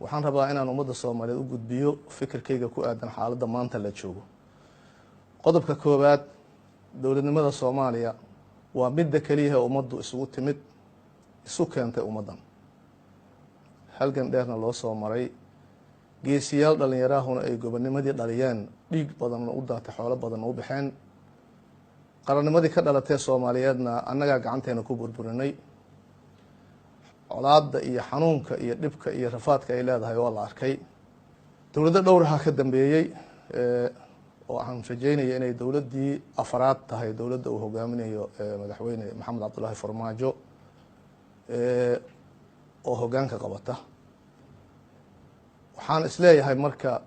waxaan rabaa inaan ummadda Soomaaliyeed u gudbiyo fikirkayga ku aadan xaaladda maanta la joogo. qodobka koowaad, dowladnimada Soomaaliya waa midda kaliya ee ummaddu isugu timid isu keentay ummadan. halgan dheerna loo soo maray, geesiyaal dhalinyarahuna ay gobonimadii dhaliyeen, dhiig badan u daatay, xoolo badan u baxeen. qarannimadii ka dhalatay Soomaaliyeedna annaga gacanteena ku burburinay. colaadda iyo xanuunka iyo dhibka iyo rafaadka ay leedahay waa la arkay. dowladda dhowraha ka dambeeyay oo aan rajeynaya inay dowladdii afraad tahay dowladda uu hogaaminayo madaxweyne Maxamed Cabdullaahi Farmaajo oo hoggaanka qabata. waxaan isleeyahay marka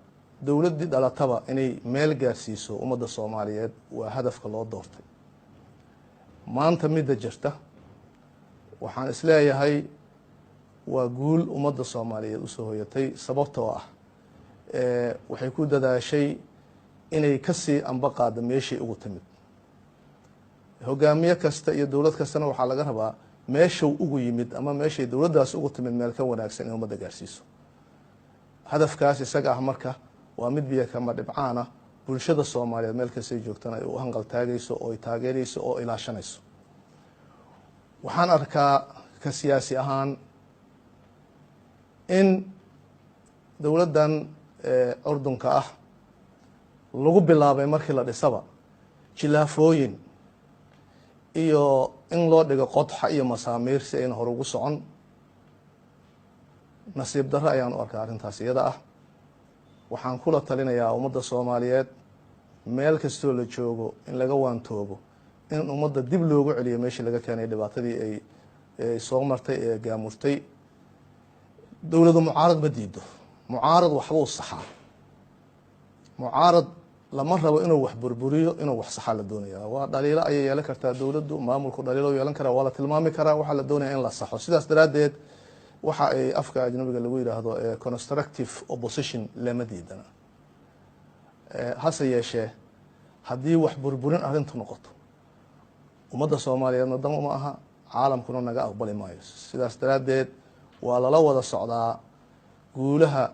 dowladdii dhalataba inay meel gaarsiiso ummadda Soomaaliyeed waa hadafka loo doortay. maanta midda jirta waxaan isleeyahay waa guul ummadda Soomaaliyeed usoo hoyatay, sababtoo ah waxay ku dadaashay inay kasii amba qaado meeshii ugu timid. hogaamiye kasta iyo dowlad kastana waxaa laga rabaa meeshuu ugu yimid ama meeshay dowladdaas ugu timid meel ka wanaagsan in ummadda gaarsiiso. hadafkaas isaga ah marka waa mid biyo kama dhibcaana bulshada Soomaaliyeed meel kastay joogtana ay u hanqal taagayso oo ay taageerayso oo ilaashanayso. waxaan arkaa ka siyaasi ahaan in dowladdan Urdunka ah lagu bilaabay markii la dhisaba jilaafooyin iyo in loo dhigo qodxa iyo masaamiir si ayna hor ugu socon. nasiib darro ayaan u arkaa arrintaas iyada ah. waxaan kula talinayaa ummadda Soomaaliyeed meel kastoo la joogo in laga waantoobo in ummadda dib loogu celiyo meeshii laga keenay dhibaatadii ay soo martay ee gaamurtay. dowladdu mucaarad ma diido, mucaarad waxbuu saxaa. mucaarad lama rabo inuu wax burburiyo, inuu wax saxaa la doonayaa. waa dhaliilo ayay yeelan kartaa dowladdu, maamulku dhaliilo yeelan karaa, waa la tilmaami karaa, waxaa la doonaya in la saxo. sidaas daraaddeed waxa ay afka ajnabiga lagu yidhaahdo constructive opposition lama diidana. hase yeeshee haddii wax burburin arrintu noqoto ummadda Soomaaliyeedna dan uma aha, caalamkuna naga aqbali maayo. sidaas daraaddeed waa lala wada socdaa guulaha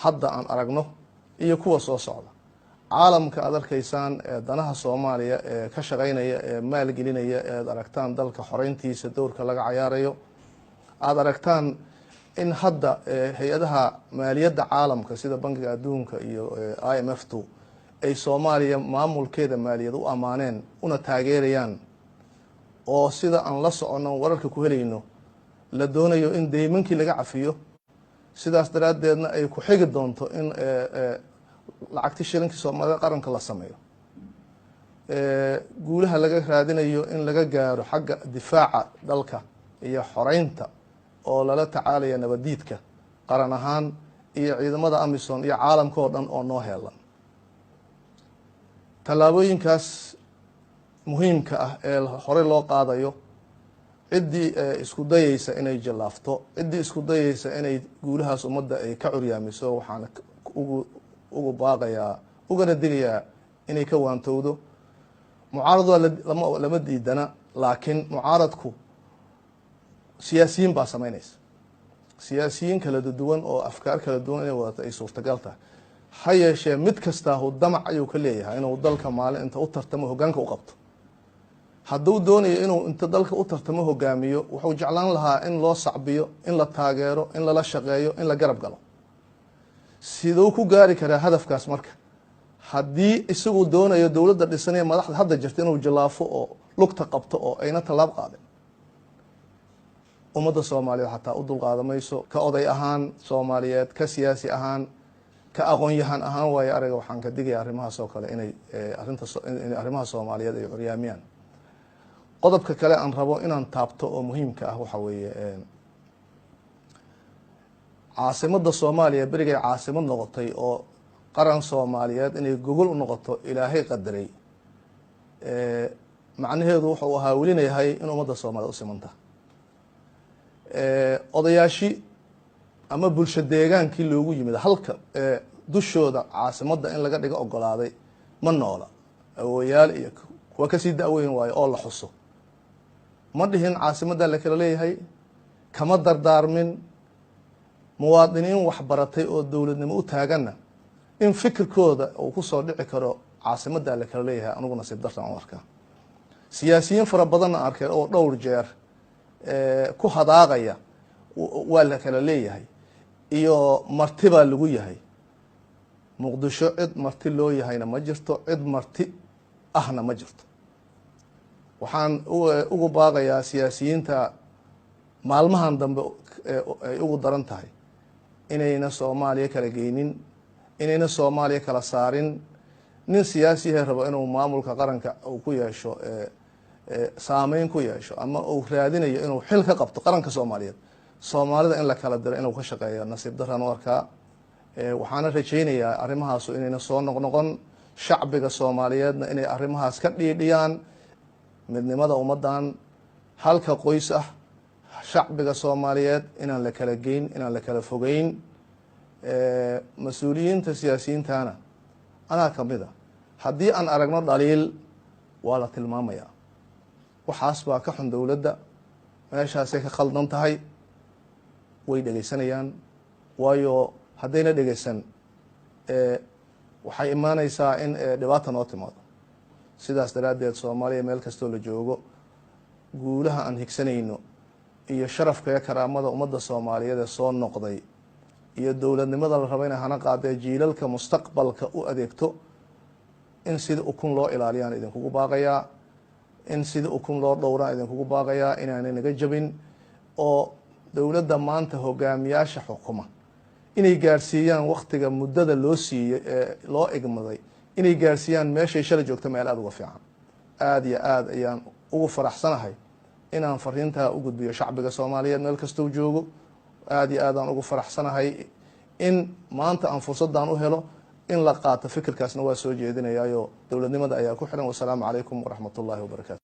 hadda aan aragno iyo kuwa soo socda. caalamka aad arkaysaan danaha Soomaaliya ee ka shaqaynaya ee maalgelinaya eed aragtaan dalka xoreyntiisa dowrka laga cayaarayo. aad aragtaan in hadda hay-adaha maaliyadda caalamka sida bankiga adduunka iyo IMF-tu ay Soomaaliya maamulkeeda maaliyad u ammaaneen una taageerayaan, oo sida aan la soconno wararka ku helayno la doonayo in deymankii laga cafiyo. sidaas daraaddeedna ay ku xigi doonto in lacagti shilinkii Soomaalida qaranka la sameeyo. guulaha laga raadinayo in laga gaaro xagga difaaca dalka iyo xoreynta oo lala tacaalaya nabadiidka qaran ahaan iyo ciidamada Amisom iyo caalamka oo dhan oo noo heelan. tallaabooyinkaas muhiimka ah ee hore loo qaadayo, ciddii isku dayaysa inay jilaafto, ciddii isku dayaysa inay guulahaas ummadda ay ka curyaamiso, waxaan ugu baaqayaa ugana digayaa inay ka waantowdo. mucaarad lama diidana, laakiin mucaaradku siyaasiyiin baa samaynaysa. siyaasiyiin kala duwan oo afkaar kala duwan inay wadata ay suurtagal tahay. ha yeeshee mid kastaahu damac ayuu ka leeyahay inuu dalka maalin inta u tartamo hoggaanka u qabto. hadduu doonayo inuu inta dalka u tartamo hogaamiyo, wuxuu jeclaan lahaa in loo sacbiyo, in la taageero, in lala shaqeeyo, in la garab galo. siduu ku gaari karaa hadafkaas marka haddii isagu doonayo dowladda dhisanaya madaxda hadda jirta inuu jilaafo oo lugta qabto oo ayna tallaab qaadin? ummadda Soomaaliyeed xataa u dulqaadamayso. ka oday ahaan Soomaaliyeed, ka siyaasi ahaan, ka aqoon-yahan ahaan waayo ariga waxaan ka digaya arrimahaas oo kale inay arrimaha Soomaaliyeed ay curyaamiyaan. qodobka kale aan rabo inaan taabto oo muhiimka ah waxa weeye caasimadda Soomaaliya berigay caasimad noqotay oo qaran Soomaaliyeed inay gogol u noqoto ilaahay qadaray. macnaheedu wuxuu ahaa welinayahay in ummadda Soomaaliyeed u simanta. odayaashii ama bulsho deegaankii loogu yimid halka dushooda caasimadda in laga dhigo ogolaaday ma noola. awooyaal iyo kuwa kasii da'weyn waayo oo la xuso. ma dhihin caasimadda la kala leeyahay, kama dardaarmin, muwaadiniin waxbaratay oo dowladnimo u taaganna in fikirkooda uu ku soo dhici karo caasimadda la kala leeyahay anigu nasiib dartan u arkaa siyaasiyiin fara badanna arkay oo dhowr jeer ku hadaaqaya waa la kala leeyahay iyo marti baa lagu yahay muqdisho cid marti loo yahayna ma jirto cid marti ahna ma jirto waxaan ugu baaqayaa siyaasiyiinta maalmahan dambe ay ugu daran tahay inayna Soomaaliya kala geynin inayna Soomaaliya kala saarin nin siyaasiyaha rabo inuu maamulka qaranka uu ku yeesho saameyn ku yeesho ama uu raadinayo inuu xil ka qabto qaranka Soomaaliyeed Soomaalida in la kala diro inuu ka shaqeeyo nasiib darran u arkaa waxaana rajaynayaa arrimahaas inayna soo noqnoqon shacbiga Soomaaliyeedna inay arrimahaas ka dhiidhiyaan midnimada ummadan halka qoys ah shacbiga Soomaaliyeed inaan la kala geyn inaan la kala fogeyn mas'uuliyiinta siyaasiyiintana anaa kamida haddii aan aragno dhaliil waa la tilmaamaya waxaas baa ka xun dowladda meeshaasay ka khaldan tahay way dhegeysanayaan waayo haddayna dhegeysan waxay imaanaysaa in dhibaata noo timaado sidaas daraaddeed Soomaaliya meel kastoo la joogo guulaha aan higsanayno iyo sharafka iyo karaamada ummadda Soomaaliyeed ee soo noqday iyo dowladnimada la rabo inay hana qaadee jiilalka mustaqbalka u adeegto in sida ukun loo ilaaliyaan idinkugu baaqayaa in sida ukun loo dhowraan idinkugu baaqayaa inaanay naga jabin oo dowladda maanta hogaamiyaasha xukuma inay gaarsiiyaan waqtiga muddada loo siiyay ee loo igmaday inay gaarsiiyaan meeshay shalay joogto meel aad uga fiican aad iyo aad ayaan ugu faraxsanahay inaan fariintaa u gudbiyo shacbiga Soomaaliyeed meel kastoo joogo aad iyo aad aan ugu faraxsanahay in maanta aan fursadan u helo in la qaato fikirkaasna waa soo jeedinayaa dowladnimada ayaa ku xiran. Wassalaamu calaykum waraxmatullaahi wabarakaatu.